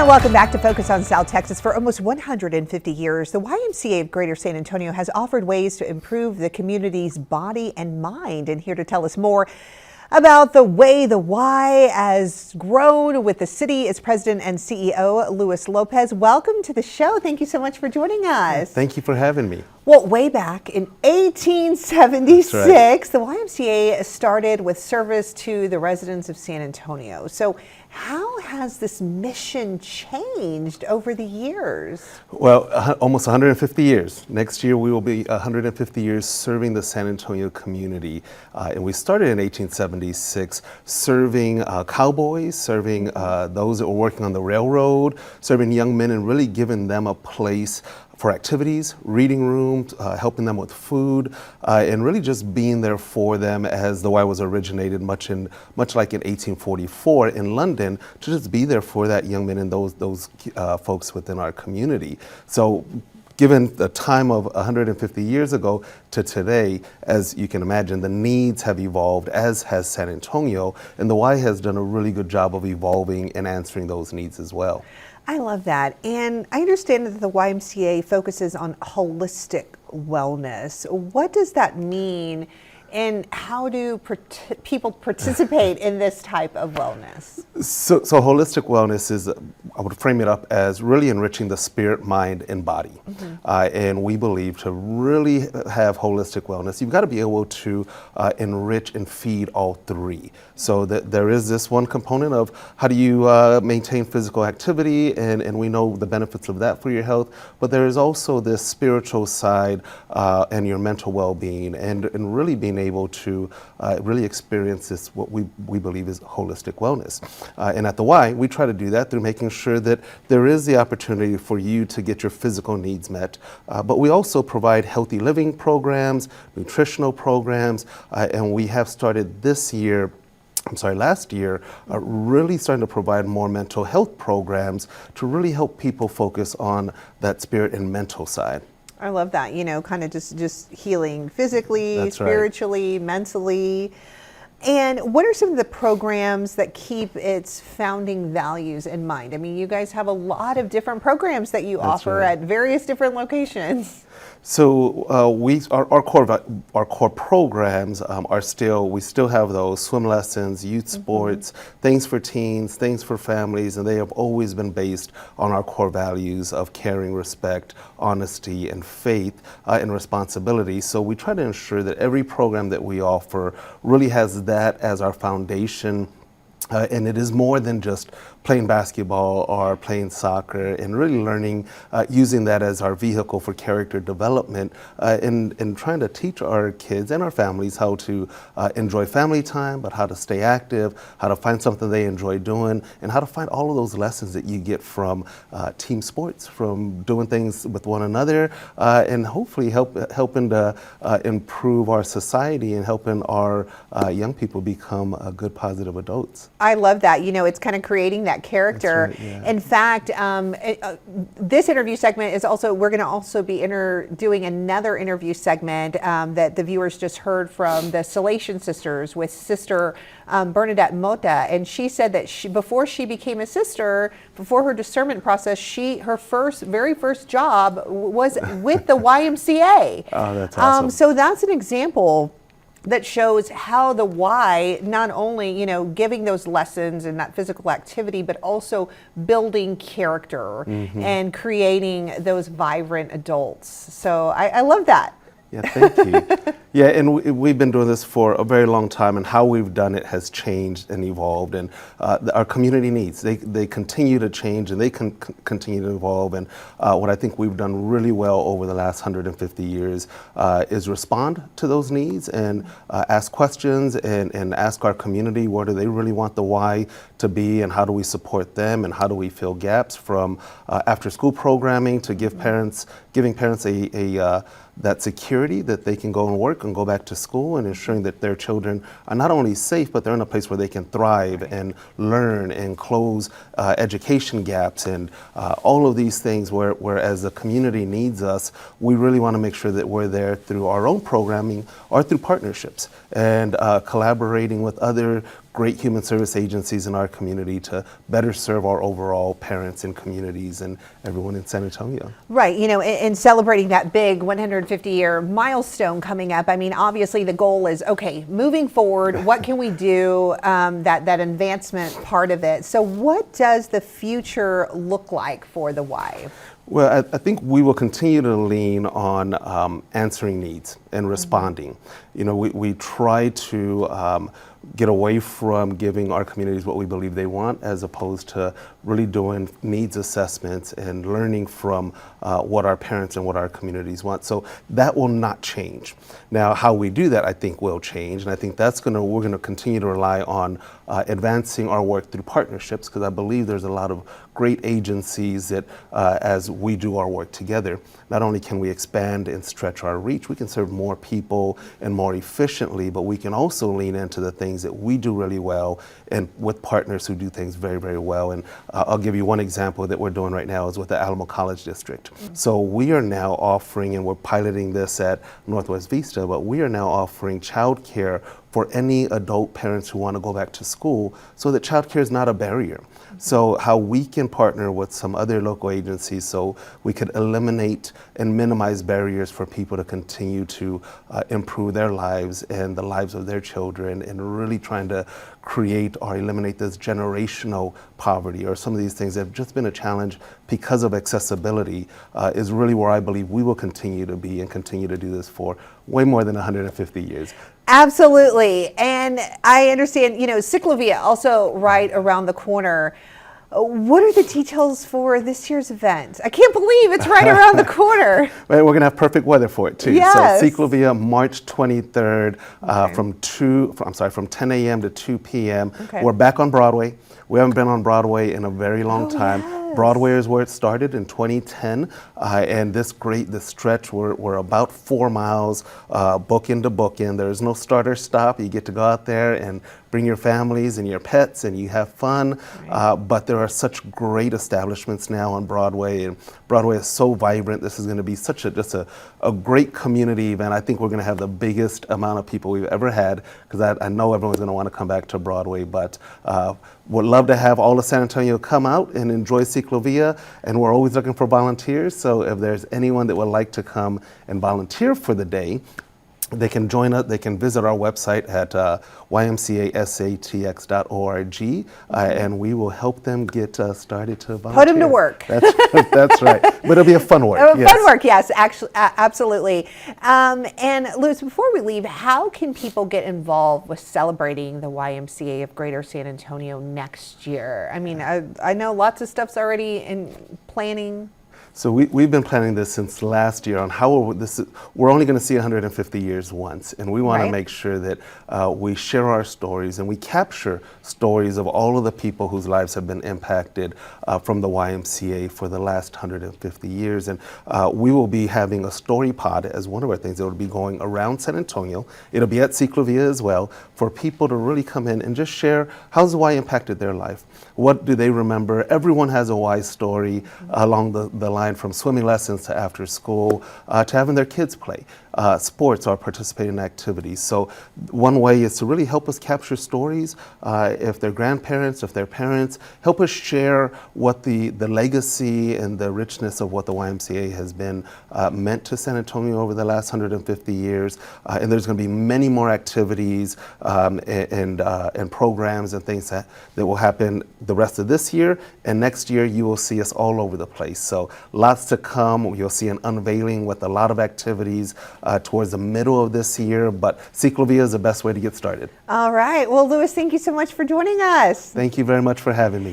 And welcome back to Focus on South Texas. For almost 150 years, the YMCA of Greater San Antonio has offered ways to improve the community's body and mind. And here to tell us more about the way the Y has grown with the city is President and CEO Louis Lopez. Welcome to the show. Thank you so much for joining us. Thank you for having me. Well, way back in 1876, right, the YMCA started with service to the residents of San Antonio. So how has this mission changed over the years? Well, almost 150 years. Next year we will be 150 years serving the San Antonio community. And we started in 1876 serving cowboys, serving those that were working on the railroad, serving young men and really giving them a place for activities, reading rooms, helping them with food, and really just being there for them as the Y was originated much like in 1844 in London, to just be there for that young men and those folks within our community. So given the time of 150 years ago to today, as you can imagine, the needs have evolved, as has San Antonio, and the Y has done a really good job of evolving and answering those needs as well. I love that. And I understand that the YMCA focuses on holistic wellness. What does that mean, and how do people participate in this type of wellness? So holistic wellness is, I would frame it up as really enriching the spirit, mind, and body. Mm-hmm. And we believe to really have holistic wellness, you've got to be able to enrich and feed all three. So that there is this one component of how do you maintain physical activity, and we know the benefits of that for your health, but there is also this spiritual side and your mental well-being, and really being able to really experience this, what we believe is holistic wellness. And at the Y, we try to do that through making sure that there is the opportunity for you to get your physical needs met, but we also provide healthy living programs, nutritional programs, and we have started last year, really starting to provide more mental health programs to really help people focus on that spirit and mental side. I love that, kind of just healing physically, That's spiritually, right. Mentally. And what are some of the programs that keep its founding values in mind? I mean, you guys have a lot of different programs that you offer at various different locations. So our core programs we still have those swim lessons, youth sports, things for teens, things for families, and they have always been based on our core values of caring, respect, honesty, and faith and responsibility. So we try to ensure that every program that we offer really has that as our foundation. And it is more than just playing basketball or playing soccer, and really learning, using that as our vehicle for character development, and trying to teach our kids and our families how to enjoy family time, but how to stay active, how to find something they enjoy doing, and how to find all of those lessons that you get from team sports, from doing things with one another, and hopefully helping to improve our society and helping our young people become good, positive adults. I love that. It's kind of creating that character. That's right, yeah. In fact, this interview segment is also, we're going to also be doing another interview segment that the viewers just heard from the Salesian sisters with Sister Bernadette Mota. And she said that before she became a sister, before her discernment process, her very first job was with the YMCA. Oh, that's awesome. So that's an example that shows how the Y, not only, giving those lessons and that physical activity, but also building character and creating those vibrant adults. So I love that. Yeah, thank you. Yeah, and we've been doing this for a very long time, and how we've done it has changed and evolved, and our community needs, they continue to change, and they continue to evolve, and what I think we've done really well over the last 150 years is respond to those needs and ask questions and ask our community, where do they really want the Y to be, and how do we support them, and how do we fill gaps from after school programming to giving parents that security that they can go and work and go back to school, and ensuring that their children are not only safe, but they're in a place where they can thrive and learn and close education gaps and all of these things where as the community needs us, we really want to make sure that we're there through our own programming or through partnerships and collaborating with other great human service agencies in our community to better serve our overall parents and communities and everyone in San Antonio. Right, you know, in celebrating that big 150-year milestone coming up, I mean, obviously the goal is, okay, moving forward, what can we do, that advancement part of it. So what does the future look like for the Y? Well, I think we will continue to lean on answering needs and responding. You know, we try to get away from giving our communities what we believe they want, as opposed to really doing needs assessments and learning from what our parents and what our communities want. So that will not change. Now, how we do that, I think, will change, and I think we're gonna continue to rely on advancing our work through partnerships, because I believe there's a lot of great agencies that, as we do our work together, not only can we expand and stretch our reach, we can serve more people and more efficiently, but we can also lean into the things that we do really well and with partners who do things very, very well. And I'll give you one example that we're doing right now is with the Alamo College District. So we are now offering, and we're piloting this at Northwest Vista, but we are now offering childcare for any adult parents who want to go back to school, so that childcare is not a barrier. So how we can partner with some other local agencies so we could eliminate and minimize barriers for people to continue to improve their lives and the lives of their children, and really trying to create or eliminate this generational poverty or some of these things that have just been a challenge because of accessibility, is really where I believe we will continue to be and continue to do this for way more than 150 years. Absolutely. And I understand, you know, Siclovia also right around the corner. What are the details for this year's event? I can't believe it's right around the corner. Right, we're gonna have perfect weather for it too. Yes. So Sicolvia, March 23rd, from 10 a.m. to 2 p.m. Okay. We're back on Broadway. We haven't been on Broadway in a very long time. Yes. Broadway is where it started in 2010, and this stretch, we're about 4 miles, bookend to bookend. There's no start or stop. You get to go out there and bring your families and your pets, and you have fun. Right. But there are such great establishments now on Broadway, and Broadway is so vibrant. This is going to be such a great community event. I think we're going to have the biggest amount of people we've ever had, because I know everyone's going to want to come back to Broadway. But would love to have all of San Antonio come out and enjoy Sicolvia, and we're always looking for volunteers. So if there's anyone that would like to come and volunteer for the day, they can join us. They can visit our website at YMCASATX.org, and we will help them get started to volunteer. Put them to work. That's right. But it'll be a fun work. Yes. Fun work, yes, actually, absolutely. And Louis, before we leave, how can people get involved with celebrating the YMCA of Greater San Antonio next year? I mean, I know lots of stuff's already in planning. So we've been planning this since last year on how we're only going to see 150 years once, and we want to make sure that we share our stories and we capture stories of all of the people whose lives have been impacted from the YMCA for the last 150 years. And we will be having a story pod as one of our things that will be going around San Antonio. It'll be at Síclovia as well, for people to really come in and just share how's the Y impacted their life. What do they remember? Everyone has a Y story along the line, from swimming lessons to after school, to having their kids play sports or participate in activities. So one way is to really help us capture stories. If they're grandparents, if they're parents, help us share what the legacy and the richness of what the YMCA has been meant to San Antonio over the last 150 years. And there's going to be many more activities and programs and things that will happen the rest of this year. And next year you will see us all over the place. So lots to come. You'll see an unveiling with a lot of activities towards the middle of this year, but Síclovia is the best way to get started. All right. Well, Louis, thank you so much for joining us. Thank you very much for having me.